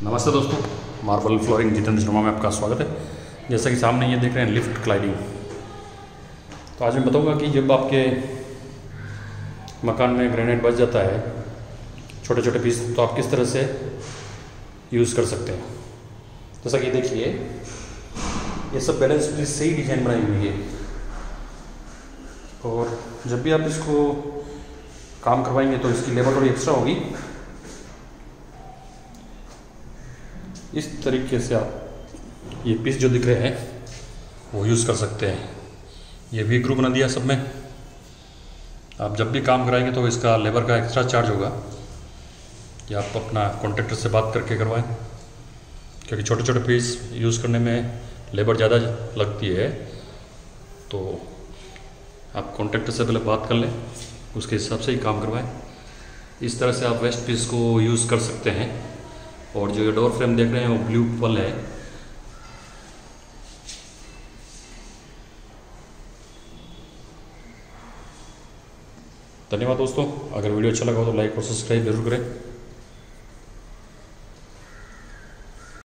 नमस्ते दोस्तों, marble flooring Jitendra Sharma में आपका स्वागत है। जैसा कि सामने ये देख रहे हैं लिफ्ट क्लाइडिंग। तो आज मैं बताऊंगा कि जब आपके मकान में ग्रेनाइट बच जाता है छोटे छोटे पीस, तो आप किस तरह से यूज़ कर सकते हैं। जैसा कि देखिए, ये सब बैलेंस पीस से ही डिज़ाइन बनाई हुई है, और जब भी आप इसको काम करवाएंगे तो इसकी लेबर थोड़ी एक्स्ट्रा होगी। इस तरीके से आप ये पीस जो दिख रहे हैं वो यूज़ कर सकते हैं। ये वी ग्रुप बना दिया सब में। आप जब भी काम कराएंगे तो इसका लेबर का एक्स्ट्रा चार्ज होगा, कि आप अपना कॉन्ट्रैक्टर से बात करके करवाएं, क्योंकि छोटे छोटे पीस यूज़ करने में लेबर ज़्यादा लगती है। तो आप कॉन्ट्रैक्टर से पहले बात कर लें, उसके हिसाब से ही काम करवाएं। इस तरह से आप वेस्ट पीस को यूज़ कर सकते हैं। और जो ये डोर फ्रेम देख रहे हैं वो ब्लू पल है। धन्यवाद दोस्तों। अगर वीडियो अच्छा लगा हो तो लाइक और सब्सक्राइब जरूर करें।